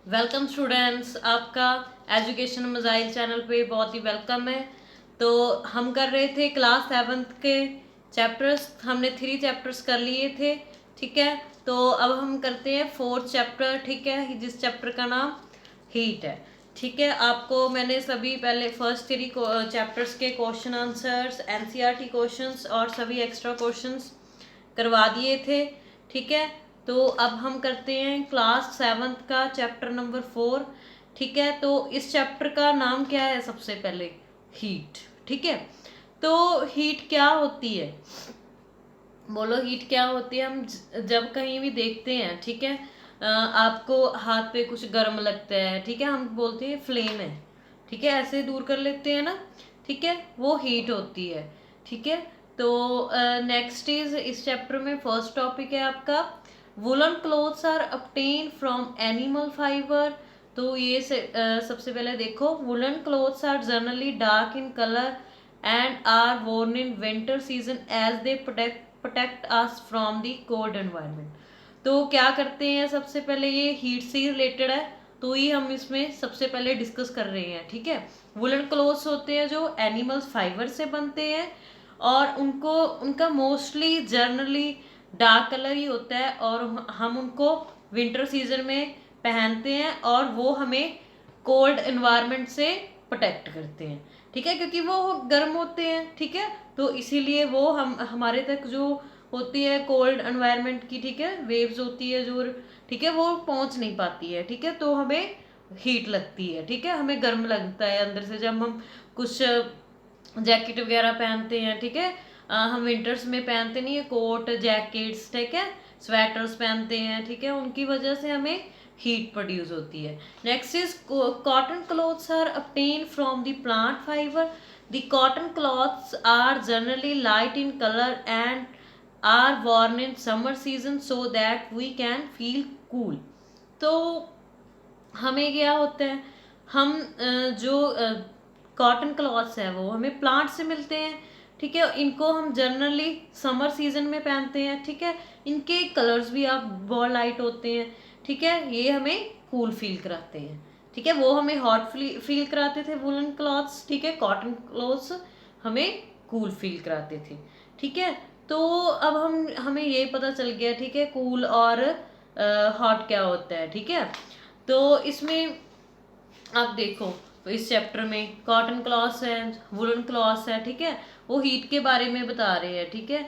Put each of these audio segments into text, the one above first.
Welcome students, आपका education मज़ाइल channel पे बहुत ही वेलकम है। तो हम कर रहे थे क्लास 7th के चैप्टर्स। हमने 3 चैप्टर्स कर लिए थे, ठीक है। तो अब हम करते हैं 4th चैप्टर, ठीक है, जिस चैप्टर का नाम हीट है, ठीक है। आपको मैंने सभी पहले फर्स्ट 3 चैप्टर्स के क्वेश्चन आंसर्स, एनसीईआरटी क्वेश्चंस और सभी एक्स्ट्रा क्वेश्चंस करवा दिए थे, ठीक है। तो अब हम करते हैं क्लास 7th का चैप्टर नंबर 4, ठीक है। तो इस चैप्टर का नाम क्या है? सबसे पहले हीट, ठीक है। तो हीट क्या होती है? बोलो, हीट क्या होती है? हम जब कहीं भी देखते हैं, ठीक है, आपको हाथ पे कुछ गर्म लगता है, ठीक है, हम बोलते हैं फ्लेम है, ठीक है, ऐसे दूर कर लेते हैं ना, ठीक है, वो हीट होती है, ठीक है। तो नेक्स्ट इज इस चैप्टर में फर्स्ट टॉपिक है आपका woollen clothes are obtained from animal fibre. तो ये सबसे पहले देखो, woollen clothes are generally dark in colour and are worn in winter season as they protect us from the cold environment। तो क्या करते हैं? सबसे पहले ये हीट से रिलेटेड है, तो ये हम इसमें सबसे पहले डिस्कस कर रहे हैं, ठीक है। वुलन क्लोथ्स होते हैं जो एनिमल्स फाइबर से बनते हैं और उनको उनका मोस्टली जनरली डार्क कलर ही होता है और हम उनको विंटर सीजन में पहनते हैं और वो हमें कोल्ड एनवायरनमेंट से प्रोटेक्ट करते हैं, ठीक है, क्योंकि वो गर्म होते हैं, ठीक है। तो इसीलिए वो हम हमारे तक जो होती है कोल्ड एनवायरनमेंट की, ठीक है, वेव्स होती है जो, ठीक है, वो पहुंच नहीं पाती है, ठीक है। तो हमें हीट लगती है, ठीक है, हमें गर्म लगता है अंदर से जब हम कुछ जैकेट वगैरह पहनते हैं, ठीक है। हम विंटर्स में पहनते नहीं है कोट जैकेट्स, ठीक है, स्वेटर्स पहनते हैं, ठीक है, उनकी वजह से हमें हीट प्रोड्यूस होती है। Next is cotton clothes are obtained from the plant fibre. The cotton clothes are generally light in colour and are worn in summer season so that we can feel cool। तो हमें क्या होता है, हम जो cotton clothes है वो हमें प्लांट से मिलते हैं, ठीक है। इनको हम जनरली समर सीजन में पहनते हैं, ठीक है। इनके कलर्स भी आप बहुत लाइट होते हैं, ठीक है, ये हमें कूल फील कराते हैं, ठीक है। वो हमें हॉट फील कराते थे वुलन क्लॉथ्स, ठीक है, कॉटन क्लॉथ्स हमें कूल फील कराते थे, ठीक है। तो अब हमें ये पता चल गया, ठीक है, कूल और हॉट क्या होता है, ठीक है। तो इसमें आप देखो, तो इस चैप्टर में कॉटन क्लॉथ्स है, वुलन क्लॉथ्स है, ठीक है, वो हीट के बारे में बता रहे हैं, ठीक है।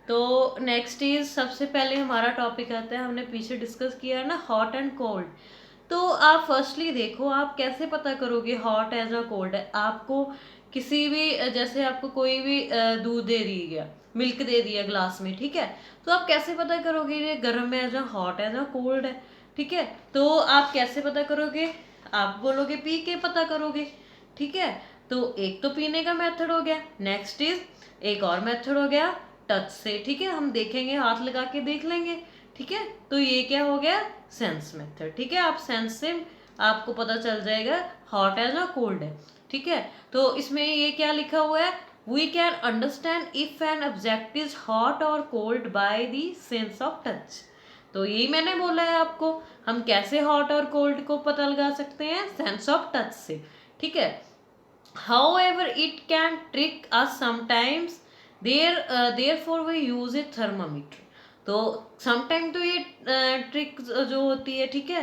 तो नेक्स्ट इज सबसे पहले हमारा टॉपिक आता है, हमने पीछे डिस्कस किया है ना, हॉट एंड कोल्ड। तो आप फर्स्टली देखो, आप कैसे पता करोगे हॉट है या कोल्ड है? आपको किसी भी जैसे आपको कोई भी दूध दे दिया गया, मिल्क दे दिया ग्लास में, ठीक है, तो आप कैसे पता करोगे ये गर्म है या हॉट है या कोल्ड है, ठीक है। तो आप कैसे पता करोगे? आप बोलोगे पी के पता करोगे, ठीक है। तो एक तो पीने का मेथड हो गया, नेक्स्ट इज एक और मेथड हो गया टच से, ठीक है, हम देखेंगे, हाथ लगा के देख लेंगे, ठीक है। तो ये क्या हो गया? सेंस मेथड, ठीक है। आप सेंस से आपको पता चल जाएगा हॉट है या कोल्ड है, ठीक है। तो इसमें ये क्या लिखा हुआ है, we can understand if an object is hot और cold by the sense of touch. तो यही मैंने बोला है आपको, हम कैसे हॉट और कोल्ड को पता लगा सकते हैं? सेंस ऑफ टच से, ठीक है। However, it can trick us sometimes. Therefore we use a thermometer। तो समटाइम तो ये ट्रिक जो होती है, ठीक है,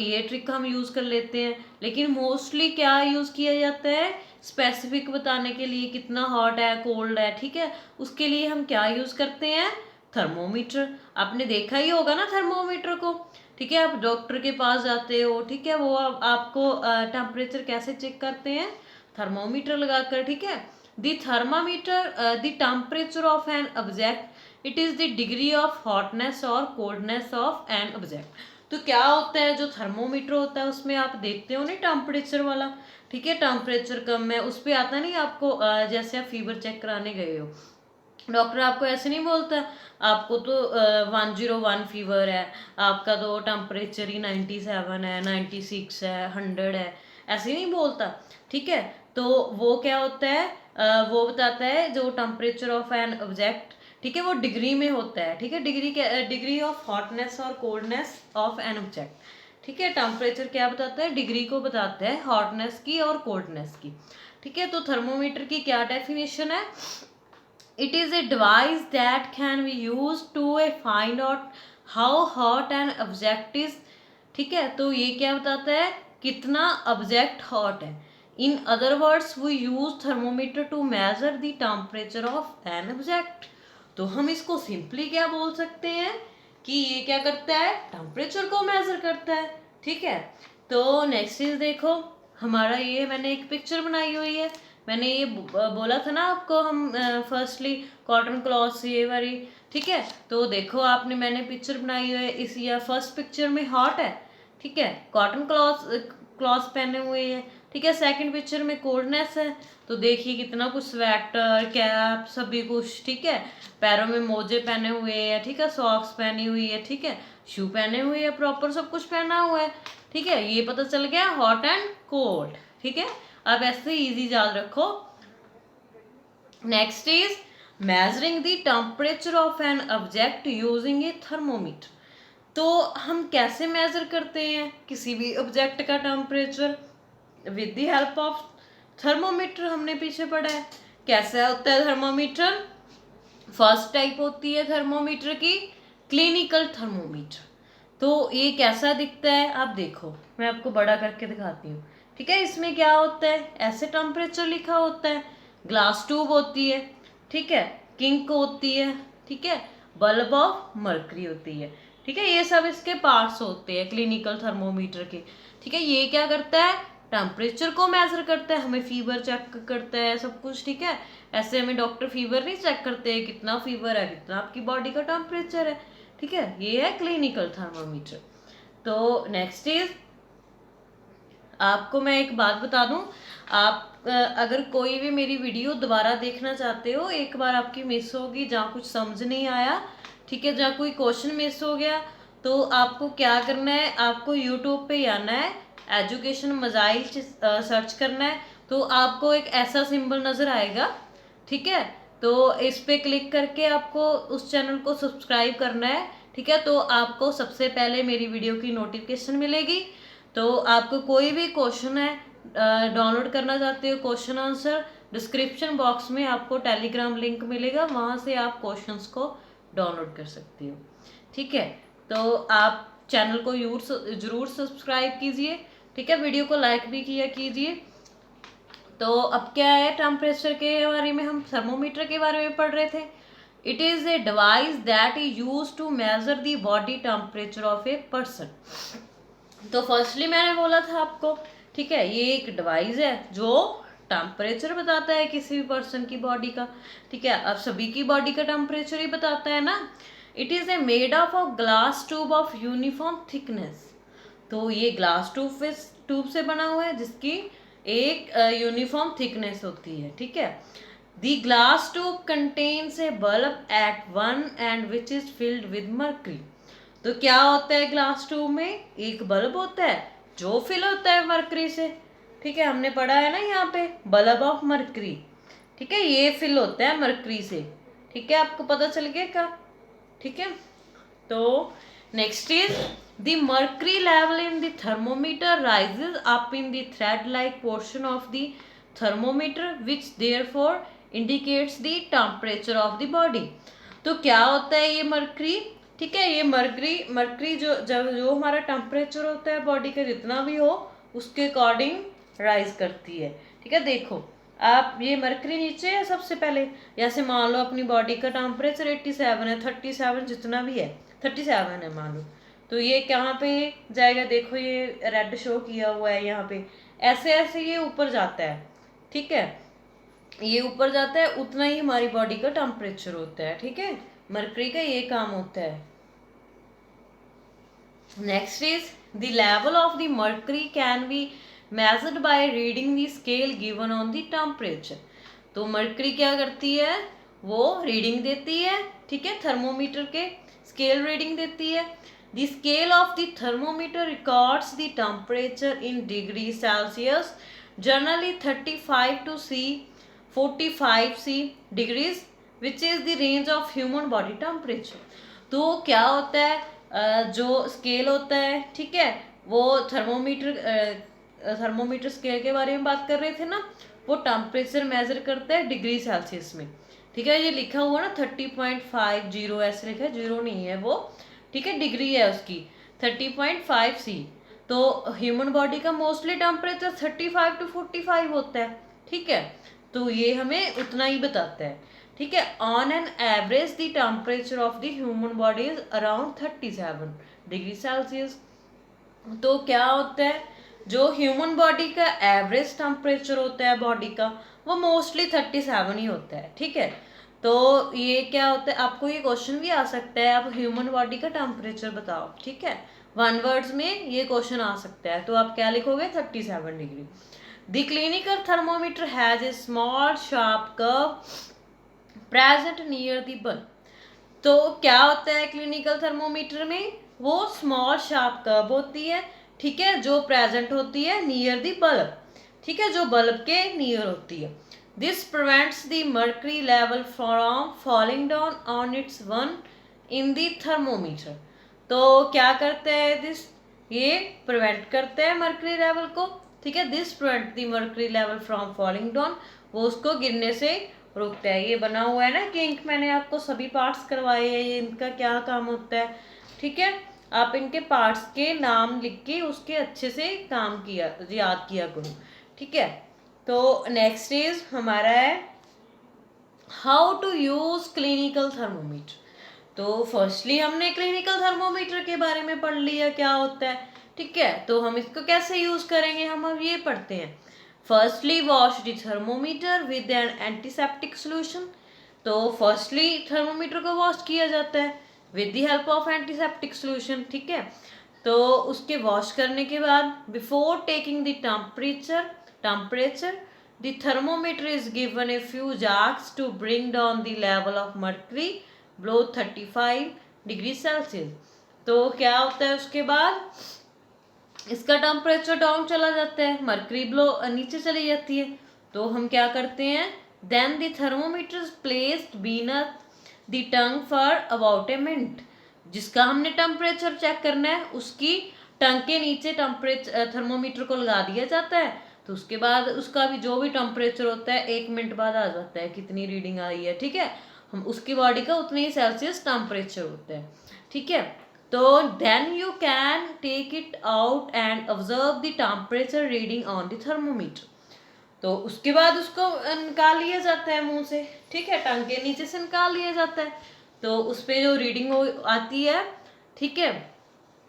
ये ट्रिक हम यूज कर लेते हैं, लेकिन मोस्टली क्या यूज किया जाता है? स्पेसिफिक बताने के लिए कितना हॉट है कोल्ड है, ठीक है, उसके लिए हम क्या यूज करते हैं? थर्मोमीटर। आपने देखा ही होगा ना थर्मोमीटर को, ठीक है। आप डॉक्टर के पास जाते हो, ठीक है, वो आपको टेम्परेचर कैसे चेक करते हैं? थर्मोमीटर लगाकर, ठीक है। The thermometer the temperature of an object, it is the degree of hotness और कोल्डनेस ऑफ एन ऑब्जेक्ट। तो क्या होता है, जो थर्मोमीटर होता है उसमें आप देखते हो नहीं टेम्परेचर वाला, ठीक है, टेम्परेचर कम है उस पर आता नहीं आपको, जैसे आप फीवर चेक कराने गए हो, डॉक्टर आपको ऐसे नहीं बोलता, आपको तो 101 फीवर है, आपका तो टेम्परेचर ही 97 है, 96 है, 100 है, ऐसे नहीं बोलता, ठीक है। तो वो क्या होता है, वो बताता है जो टेम्परेचर ऑफ एन ऑब्जेक्ट, ठीक है, वो डिग्री में होता है, ठीक है, डिग्री ऑफ हॉटनेस और कोल्डनेस ऑफ एन ऑब्जेक्ट, ठीक है, टेम्परेचर क्या बताता है, डिग्री को बताता है, हॉटनेस की और कोल्डनेस की। ठीक है, तो थर्मोमीटर की क्या डेफिनेशन है, it is a device that can be use to find out how hot an object is. ठीक है, तो ये क्या बताता है, कितना ऑब्जेक्ट हॉट है। In other words we use thermometer to measure the temperature of an object. तो हम इसको सिंपली क्या बोल सकते हैं कि ये क्या करता है, टेम्परेचर को मेजर करता है। ठीक है, तो नेक्स्ट चीज देखो, हमारा ये मैंने एक पिक्चर बनाई हुई है। मैंने ये बोला था ना आपको, हम फर्स्टली कॉटन क्लॉथ ये वाली। ठीक है, तो देखो आपने, मैंने पिक्चर बनाई हुई है, इस या फर्स्ट पिक्चर में हॉट है। ठीक है, कॉटन क्लॉथ पहने हुए हैं। ठीक है, सेकंड पिक्चर में कोल्डनेस है। तो देखिए कितना कुछ, स्वेटर, कैप, सभी कुछ। ठीक है, पैरों में मोजे पहने हुए हैं। ठीक है, सॉक्स पहनी हुई है। ठीक है, शू पहने हुए हैं, प्रॉपर सब कुछ पहना हुआ है। ठीक है, ये पता चल गया हॉट एंड कोल्ड। ठीक है, अब ऐसे इजी याद रखो। Next is measuring the temperature of an object using A thermometer. तो हम कैसे मेजर करते हैं किसी भी ऑब्जेक्ट का temperature, with the help of thermometer. हमने पीछे पढ़ा है कैसा होता है थर्मोमीटर। फर्स्ट टाइप होती है थर्मोमीटर की क्लिनिकल थर्मोमीटर। तो ये कैसा दिखता है, आप देखो, मैं आपको बड़ा करके दिखाती हूँ। ठीक है, इसमें क्या होता है, ऐसे टेम्परेचर लिखा होता है, ग्लास ट्यूब होती है। ठीक है, किंक होती है। ठीक है, बल्ब ऑफ मर्करी होती है। ठीक है, ये सब इसके पार्ट्स होते हैं क्लिनिकल थर्मोमीटर के। ठीक है, ये क्या करता है, टेम्परेचर को मेजर करता है, हमें फीवर चेक करता है, सब कुछ। ठीक है, ऐसे हमें डॉक्टर फीवर नहीं चेक करते हैं, कितना फीवर है, कितना आपकी बॉडी का टेम्परेचर है। ठीक है, ये है क्लिनिकल थर्मोमीटर। तो नेक्स्ट इज, आपको मैं एक बात बता दूं, आप अगर कोई भी मेरी वीडियो दोबारा देखना चाहते हो, एक बार आपकी मिस होगी, जहाँ कुछ समझ नहीं आया, ठीक है, जहाँ कोई क्वेश्चन मिस हो गया, तो आपको क्या करना है, आपको यूट्यूब पे आना है, एजुकेशन मजाइल सर्च करना है। तो आपको एक ऐसा सिंबल नज़र आएगा। ठीक है, तो इस पे क्लिक करके आपको उस चैनल को सब्सक्राइब करना है। ठीक है, तो आपको सबसे पहले मेरी वीडियो की नोटिफिकेशन मिलेगी। तो आपको कोई भी क्वेश्चन है डाउनलोड करना चाहते हो, क्वेश्चन आंसर, डिस्क्रिप्शन बॉक्स में आपको टेलीग्राम लिंक मिलेगा, वहाँ से आप क्वेश्चंस को डाउनलोड कर सकते हो। ठीक है, तो आप चैनल को जरूर सब्सक्राइब कीजिए। ठीक है, वीडियो को लाइक भी किया कीजिए। तो अब क्या है, टेम्परेचर के बारे में, हम थर्मोमीटर के बारे में पढ़ रहे थे। It is a device that is use to measure the body temperature of a person. तो फर्स्टली मैंने बोला था आपको, ठीक है, ये एक डिवाइस है जो टेम्परेचर बताता है किसी भी पर्सन की बॉडी का। ठीक है, अब सभी की बॉडी का टेम्परेचर ही बताता है ना। It is A made of a glass tube of uniform thickness. तो ये ग्लास ट्यूब से बना हुआ है, जिसकी एक यूनिफॉर्म थिकनेस होती है। ठीक है, the glass tube contains a bulb at one end which is filled with mercury. तो क्या होता है ग्लास ट्यूब में, एक बल्ब होता है जो फिल होता है मरकरी से। ठीक है, हमने पढ़ा है ना यहाँ पे, बल्ब ऑफ मरकरी। ठीक है, ये फिल होता है मरकरी से। ठीक है, आपको पता चल गया क्या। ठीक है, तो next is the mercury level in the thermometer rises up in the thread like portion of the thermometer which therefore indicates the temperature of the body. तो क्या होता है ये मर्करी। ठीक है, ये मर्करी जो हमारा टेम्परेचर होता है बॉडी का, जितना भी हो, उसके अकॉर्डिंग राइज करती है। ठीक है, देखो आप, ये मर्करी नीचे है सबसे पहले। जैसे मान लो अपनी बॉडी का टेम्परेचर 87 है, 37 जितना भी है, 37 है मान लो, तो ये कहाँ पे जाएगा, देखो ये रेड शो किया हुआ है यहाँ पे, ऐसे ऐसे ये ऊपर जाता है। ठीक है, ये ऊपर जाता है, उतना ही हमारी बॉडी का टेम्परेचर होता है। ठीक है, मर्करी का ये काम होता है। Next is the level of the mercury can be measured by reading the scale given on the temperature। तो मर्करी क्या करती है, वो रीडिंग देती है। ठीक है, थर्मोमीटर के स्केल रीडिंग देती है। The scale of the thermometer records the temperature in degree Celsius, generally 35 to 45 degrees, which is the range of human body temperature. तो क्या होता है, जो स्केल होता है, ठीक है, वो थर्मोमीटर स्केल के बारे में बात कर रहे थे ना, वो टेम्परेचर मेजर करता है डिग्री सेल्सियस में। ठीक है, ये लिखा हुआ ना 30.50 ऐसे लिखा है, 0 नहीं है वो। ठीक है, डिग्री है उसकी 30.5 C। तो ह्यूमन बॉडी का मोस्टली टेम्परेचर 35 to 45 होता है। ठीक है, तो ये हमें उतना ही बताता है। ठीक है, on an average the temperature of the human body is around 37 degree Celsius. तो क्या होता है, जो ह्यूमन बॉडी का एवरेज टेम्परेचर होता है बॉडी का, वो मोस्टली 37 ही होता है। ठीक है, तो ये क्या होता है, आपको ये क्वेश्चन भी आ सकता है, आप ह्यूमन बॉडी का टेम्परेचर बताओ। ठीक है, 1 वर्ड्स में ये क्वेश्चन आ सकता है, तो आप क्या लिखोगे, 37 degree. The clinical thermometer has a small sharp curve present near the bulb. तो क्या होता है क्लिनिकल थर्मोमीटर में, वो स्मॉल शार्प कर्व होती है। ठीक है, जो प्रेजेंट होती है नियर द बल्ब। ठीक है, जो बल्ब के नियर होती है। This prevents the mercury level from falling down on it's one in the thermometer. तो क्या करता है दिस, ये प्रिवेंट करता है मर्करी लेवल को। ठीक है, this prevent the mercury level from falling down, वो उसको गिरने से रुकता है। ये बना हुआ है ना कि इंक, मैंने आपको सभी पार्ट्स करवाए हैं, ये इनका क्या काम होता है। ठीक है, आप इनके पार्ट्स के नाम लिख के उसके अच्छे से काम किया, याद किया करो। ठीक है, तो नेक्स्ट इज हमारा है how to use clinical thermometer. तो फर्स्टली हमने क्लिनिकल थर्मोमीटर के बारे में पढ़ लिया क्या होता है। ठीक है, तो हम इसको कैसे यूज करेंगे, हम अब ये पढ़ते हैं। Firstly wash the thermometer with an antiseptic solution. तो फर्स्टली थर्मोमीटर को वॉश किया जाता है with the help of antiseptic solution. ठीक है, तो उसके वॉश करने के बाद before taking the temperature the thermometer is given a few jerks to bring down the level of mercury below 35 degree Celsius. तो क्या होता है, उसके बाद इसका टेम्परेचर डाउन चला जाता है, मर्करी बिलो नीचे चली जाती है। तो हम क्या करते हैं, then the thermometer placed beneath the tongue for about a minute. जिसका हमने टेम्परेचर चेक करना है, उसकी टंग के नीचे टेम्परेचर थर्मोमीटर को लगा दिया जाता है। तो उसके बाद उसका भी जो भी टेम्परेचर होता है 1 मिनट बाद आ जाता है, कितनी रीडिंग आई है। ठीक है, हम उसकी बॉडी का उतनी ही सेल्सियस टेम्परेचर होता है। ठीक है, तो then you can take it out and observe the temperature reading on the thermometer. तो उसके बाद उसको निकाल लिया जाता है मुंह से। ठीक है, टंग के नीचे से निकाल लिया जाता है, तो उस पर जो रीडिंग आती है, ठीक है,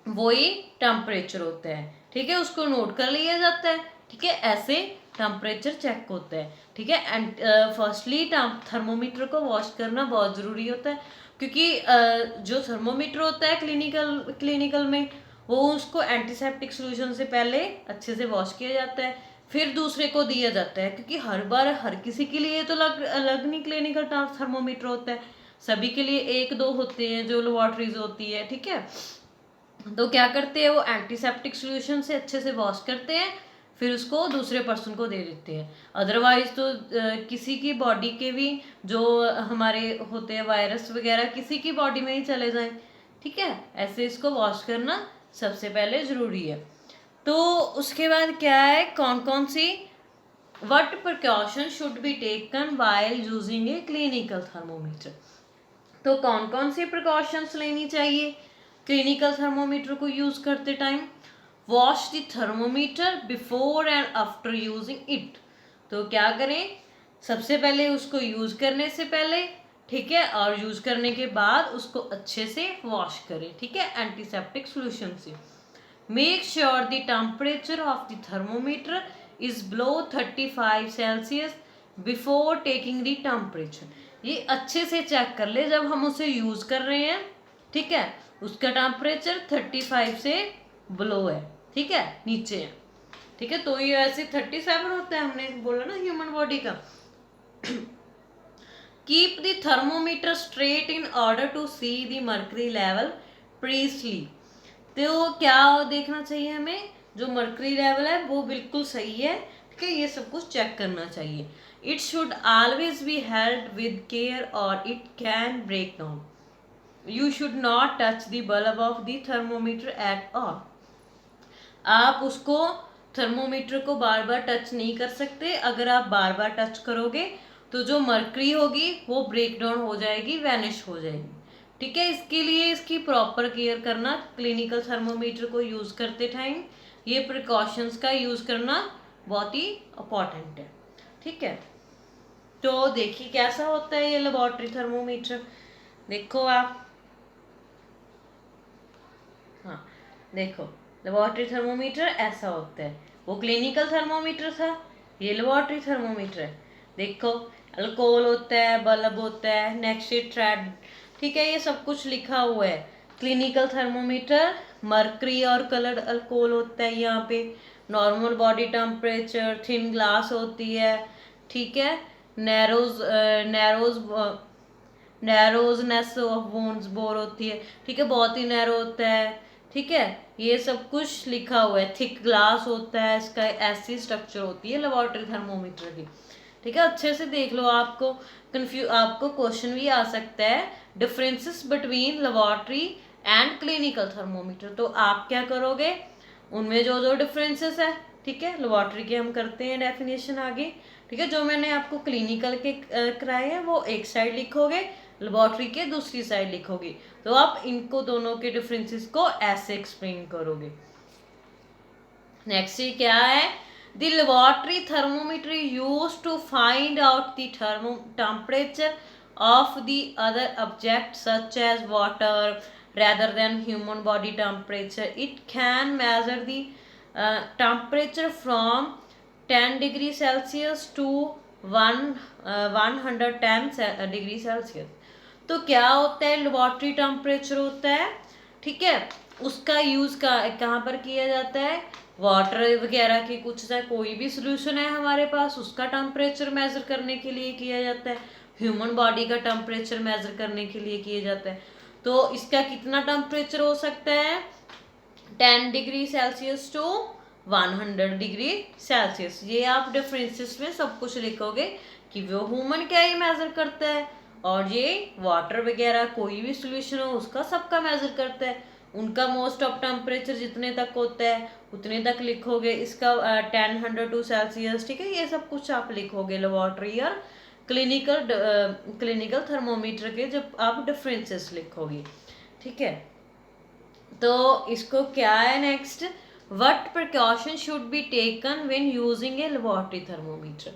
वही टेम्परेचर होता है। ठीक है, उसको नोट कर लिया जाता है। ठीक है, ऐसे टेम्परेचर चेक होता है। ठीक है, एंड फर्स्टली थर्मोमीटर को वॉश करना बहुत ज़रूरी होता है, क्योंकि जो थर्मोमीटर होता है क्लिनिकल में, वो उसको एंटीसेप्टिक सोल्यूशन से पहले अच्छे से वॉश किया जाता है, फिर दूसरे को दिया जाता है। क्योंकि हर बार हर किसी के लिए तो अलग नहीं क्लिनिकल थर्मोमीटर होता है, सभी के लिए 1-2 होते हैं जो लेबोरेटरीज होती है। ठीक है, तो क्या करते हैं, वो एंटीसेप्टिक सोल्यूशन से अच्छे से वॉश करते हैं, फिर उसको दूसरे पर्सन को दे देते हैं। अदरवाइज तो किसी की बॉडी के भी जो हमारे होते हैं वायरस वगैरह, किसी की बॉडी में ही चले जाएं। ठीक है, ऐसे इसको वॉश करना सबसे पहले ज़रूरी है। तो उसके बाद क्या है, कौन कौन see what precaution should be taken while using a clinical thermometer. तो कौन कौन सी प्रिकॉशंस लेनी चाहिए क्लिनिकल थर्मोमीटर को यूज़ करते time. Wash the thermometer before and after using it. तो क्या करें, सबसे पहले उसको यूज़ करने से पहले, ठीक है, और यूज़ करने के बाद उसको अच्छे से वॉश करें। ठीक है, एंटीसेप्टिक सोल्यूशन से। Make sure the temperature of the thermometer is below 35 Celsius before taking the temperature. ये अच्छे से चेक कर ले जब हम उसे यूज़ कर रहे हैं। ठीक है, उसका टेम्परेचर 35 से बिलो है। ठीक है, नीचे है। ठीक है, तो ये ऐसे 37 होता है, हमने बोला ना ह्यूमन बॉडी का। Keep the thermometer straight in order to see the mercury level precisely. तो क्या देखना चाहिए हमें, जो मर्करी लेवल है वो बिल्कुल सही है। ठीक है, ये सब कुछ चेक करना चाहिए। It should always be held with care और it can break down. You should not touch the bulb of the thermometer at all. आप उसको थर्मोमीटर को बार बार टच नहीं कर सकते। अगर आप बार बार टच करोगे तो जो मर्करी होगी वो ब्रेक डाउन हो जाएगी, वैनिश हो जाएगी। ठीक है, इसके लिए इसकी प्रॉपर केयर करना, क्लिनिकल थर्मोमीटर को यूज़ करते टाइम ये प्रिकॉशंस का यूज़ करना बहुत ही इम्पॉर्टेंट है। ठीक है, तो देखिए कैसा होता है ये लेबोरेटरी थर्मोमीटर। देखो आप, हाँ देखो, लेबोरेटरी थर्मोमीटर ऐसा होता है। वो क्लिनिकल थर्मोमीटर था, ये लेबोरेटरी थर्मोमीटर है। देखो, अल्कोहल होता है, बल्ब होता है, नेक्स्ट थ्रेड, ठीक है, ये सब कुछ लिखा हुआ है। क्लिनिकल थर्मोमीटर मर्करी और कलर्ड अल्कोहल होता है यहाँ पे। Normal body temperature, thin glass होती है, ठीक है। Narrows narrows narrowness of bones bore होती है, ठीक है, बहुत ही नैरो होता है। ठीक है, ये सब कुछ लिखा हुआ है। थिक ग्लास होता है, इसका ऐसी स्ट्रक्चर होती है लेबोरेटरी थर्मोमीटर की। ठीक है, अच्छे से देख लो, आपको क्वेश्चन भी आ सकता है, differences between laboratory and clinical thermometer. तो आप क्या करोगे, उनमें जो जो डिफरेंसेस है, ठीक है, लेबोरेटरी के हम करते हैं डेफिनेशन आगे। ठीक है, जो मैंने आपको क्लिनिकल के कराए हैं वो एक साइड लिखोगे, लेबोरेटरी के दूसरी साइड लिखोगे। तो आप इनको दोनों के डिफरेंसेस को ऐसे एक्सप्लेन करोगे। नेक्स्ट ये क्या है, the laboratory thermometer use to find out the temperature of the other object such as water rather than human body temperature. It can measure the temperature from 10 degree Celsius to 110 degree Celsius. तो क्या होता है, laboratory temperature होता है, ठीक है, उसका use कहाँ पर किया जाता है, वाटर वगैरह के कुछ चाहे कोई भी सोल्यूशन है हमारे पास उसका टेम्परेचर मेजर करने के लिए किया जाता है। ह्यूमन बॉडी का टेम्परेचर मेजर करने के लिए किया जाता है। तो इसका कितना टेम्परेचर हो सकता है, 10 degree Celsius to 100 degree Celsius. ये आप डिफरेंसेस में सब कुछ लिखोगे कि वो ह्यूमन क्या ही मेजर करता है, और ये वाटर वगैरह कोई भी सोल्यूशन हो उसका सबका मेजर करता है। उनका मोस्ट ऑफ टेम्परेचर जितने तक होता है उतने तक लिखोगे, इसका 10 टू सेल्सियस, ठीक है, ये सब कुछ आप लिखोगे लेबोरेटरी और क्लिनिकल थर्मोमीटर के जब आप डिफरेंसेस लिखोगे। ठीक है, तो इसको क्या है next, what precaution should be taken when using a laboratory thermometer.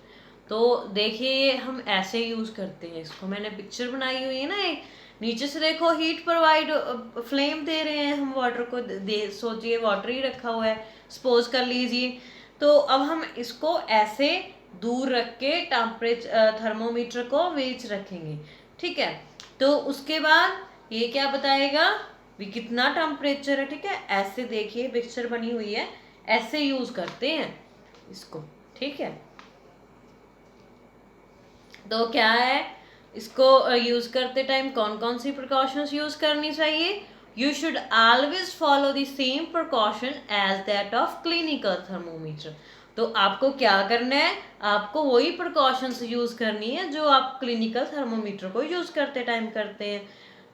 तो देखिए ये हम ऐसे यूज करते हैं, इसको मैंने पिक्चर बनाई हुई है ना, एक नीचे से देखो हीट प्रोवाइड, फ्लेम दे रहे हैं हम वाटर को, सोचिए वाटर ही रखा हुआ है, सपोज कर लीजिए। तो अब हम इसको ऐसे दूर रख के टेम्परेचर थर्मोमीटर को बीच रखेंगे। ठीक है, तो उसके बाद ये क्या बताएगा भी कितना टेम्परेचर है। ठीक है, ऐसे देखिए पिक्चर बनी हुई है, ऐसे यूज करते हैं इसको। ठीक है, तो क्या है, इसको यूज करते टाइम कौन कौन सी प्रिकॉशंस यूज करनी चाहिए, you should always follow the same precaution as that of clinical thermometer. तो आपको क्या करना है, आपको वही प्रिकॉशंस यूज करनी है जो आप क्लिनिकल थर्मोमीटर को यूज करते टाइम करते हैं।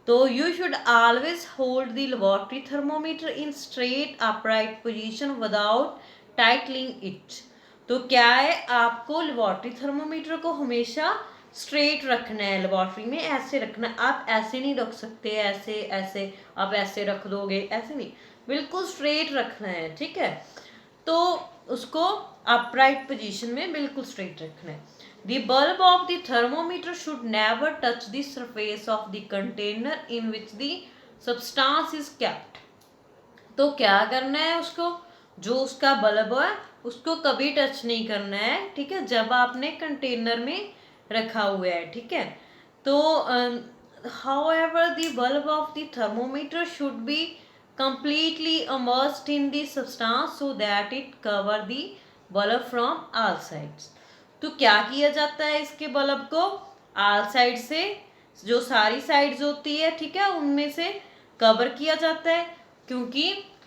तो you should always hold the laboratory thermometer in straight upright position without titling it. तो क्या है, आपको लेबोरेटरी थर्मोमीटर को हमेशा स्ट्रेट रखना है, लेबोरेटरी में ऐसे रखना है। आप ऐसे नहीं रख सकते, ऐसे ऐसे आप ऐसे रख दोगे, ऐसे नहीं, बिल्कुल स्ट्रेट रखना है। ठीक है, तो उसको अपराइट पोजीशन में बिल्कुल स्ट्रेट रखना है। The bulb of the thermometer should never touch the surface of the container in which the substance is kept. तो क्या करना है, उसको जो उसका बल्ब है उसको कभी टच नहीं करना है। ठीक है, जब आपने कंटेनर में रखा हुआ है। ठीक है, तो however the bulb of the thermometer should be completely immersed in the substance so that it cover the bulb from all sides. तो क्या किया जाता है, इसके बल्ब को आल साइड से, जो सारी साइड्स होती है, ठीक है, उनमें से कवर किया जाता है, क्योंकि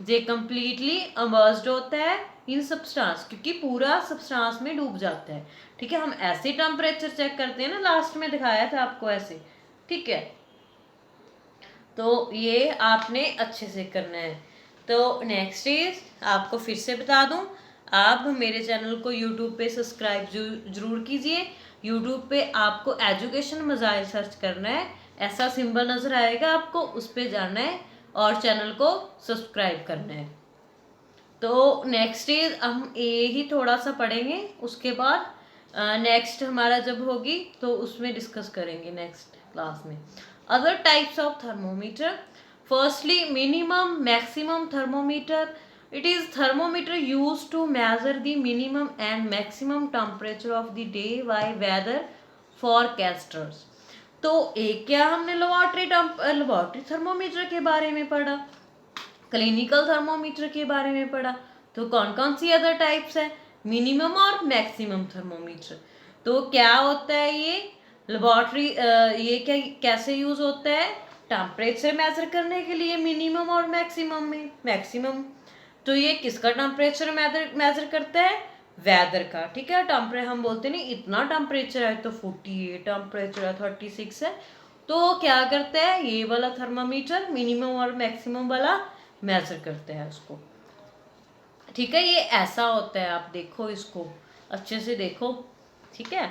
ये कंप्लीटली इमर्स्ड होता है इन सब्सटेंस, क्योंकि पूरा सब्सटेंस में डूब जाता है। ठीक है, हम ऐसे टेम्परेचर चेक करते हैं ना, लास्ट में दिखाया था आपको ऐसे। ठीक है, तो ये आपने अच्छे से करना है। तो नेक्स्ट इज, आपको फिर से बता दूं, आप मेरे चैनल को यूट्यूब पे सब्सक्राइब जरूर कीजिए। यूट्यूब पे आपको एजुकेशन मज़ाइल सर्च करना है, ऐसा सिंबल नज़र आएगा आपको, उस पर जाना है और चैनल को सब्सक्राइब करना है। तो नेक्स्ट इज हम ये ही थोड़ा सा पढ़ेंगे, उसके बाद नेक्स्ट हमारा जब होगी तो उसमें डिस्कस करेंगे नेक्स्ट क्लास में। Other types of thermometer, firstly minimum maximum thermometer, it is thermometer used to measure the minimum and maximum temperature of the day by weather forecasters। तो एक क्या हमने लेबोरेटरी थर्मोमीटर के बारे में पढ़ा, क्लिनिकल थर्मोमीटर के बारे में पढ़ा, तो कौन कौन सी अदर टाइप्स है, मिनिमम और मैक्सिमम थर्मोमीटर। तो क्या होता है ये लेबोरेटरी, ये क्या कैसे यूज होता है, टेम्परेचर मेजर करने के लिए मिनिमम और मैक्सिमम में। मैक्सिमम तो ये किसका टेम्परेचर मेजर करता है, वेदर का, ठीक है। टेम्परेचर हम बोलते नहीं इतना टेम्परेचर है तो 48 टेम्परेचर है, 36 है, तो क्या करता है ये वाला थर्मामीटर मिनिमम और मैक्सिमम वाला मेजर करते हैं उसको, ठीक है। ये ऐसा होता है, आप देखो इसको अच्छे से देखो, ठीक है।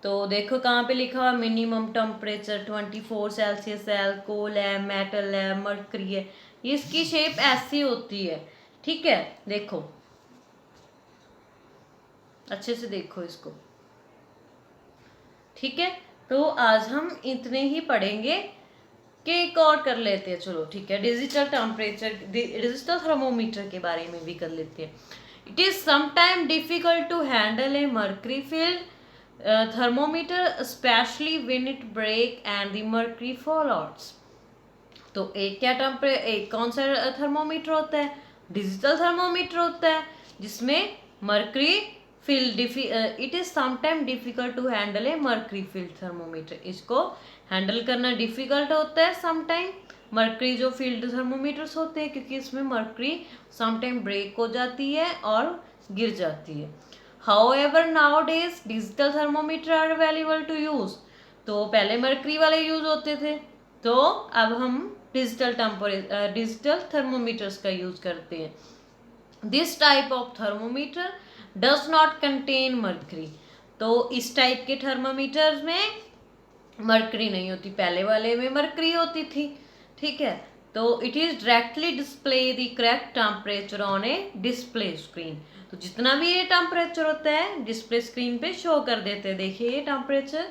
तो देखो कहाँ पे लिखा हुआ मिनिमम टेम्परेचर 24 सेल्सियस है, अल्कोहल है, मेटल है, मर्करी है, इसकी शेप ऐसी होती है, ठीक है। देखो अच्छे से देखो इसको, ठीक है। तो आज हम इतने ही पढ़ेंगे कि एक और कर लेते हैं, चलो ठीक है। डिजिटल टेम्परेचर, डिजिटल थर्मोमीटर के बारे में भी कर लेते हैं। It is sometime difficult to handle a mercury filled thermometer specially when it break and the mercury fall outs. तो एक क्या एक कौन सा थर्मोमीटर होता है, डिजिटल थर्मोमीटर होता है, जिसमें mercury filled it is sometime difficult to handle a mercury filled thermometer. इसको हैंडल करना डिफिकल्ट होता है समटाइम, मर्करी जो फील्ड थर्मोमीटर्स होते हैं, क्योंकि इसमें मर्करी समटाइम ब्रेक हो जाती है और गिर जाती है। However, nowadays digital thermometer are available to use। तो पहले मर्करी वाले यूज होते थे, तो अब हम डिजिटल थर्मोमीटर्स का यूज करते हैं। This type of thermometer does not contain mercury. तो इस टाइप के थर्मोमीटर्स में मर्करी नहीं होती, पहले वाले में मर्करी होती थी, ठीक है। तो it is directly display the correct temperature on A display screen. तो जितना भी ये टेम्परेचर होता है डिस्प्ले स्क्रीन पे शो कर देते हैं। देखिए ये टेम्परेचर,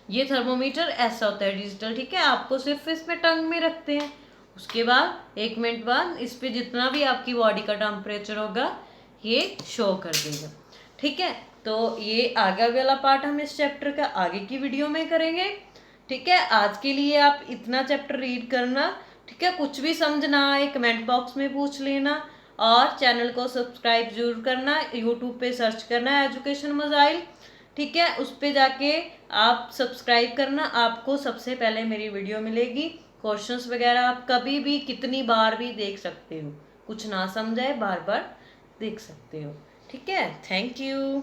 ये थर्मोमीटर ऐसा होता है डिजिटल, ठीक है। आपको सिर्फ इसमें टंग में रखते हैं, उसके बाद 1 मिनट बाद इस पे जितना भी आपकी बॉडी का टेम्परेचर होगा ये शो कर देगा, ठीक है। तो ये आगे वाला पार्ट हम इस चैप्टर का आगे की वीडियो में करेंगे, ठीक है। आज के लिए आप इतना चैप्टर रीड करना, ठीक है। कुछ भी समझ ना आए कमेंट बॉक्स में पूछ लेना, और चैनल को सब्सक्राइब जरूर करना। यूट्यूब पे सर्च करना है एजुकेशन मज़ाइल, ठीक है। उस पे जाके आप सब्सक्राइब करना, आपको सबसे पहले मेरी वीडियो मिलेगी। क्वेश्चंस वगैरह आप कभी भी कितनी बार भी देख सकते हो, कुछ ना समझाए बार बार देख सकते हो, ठीक है। Thank you.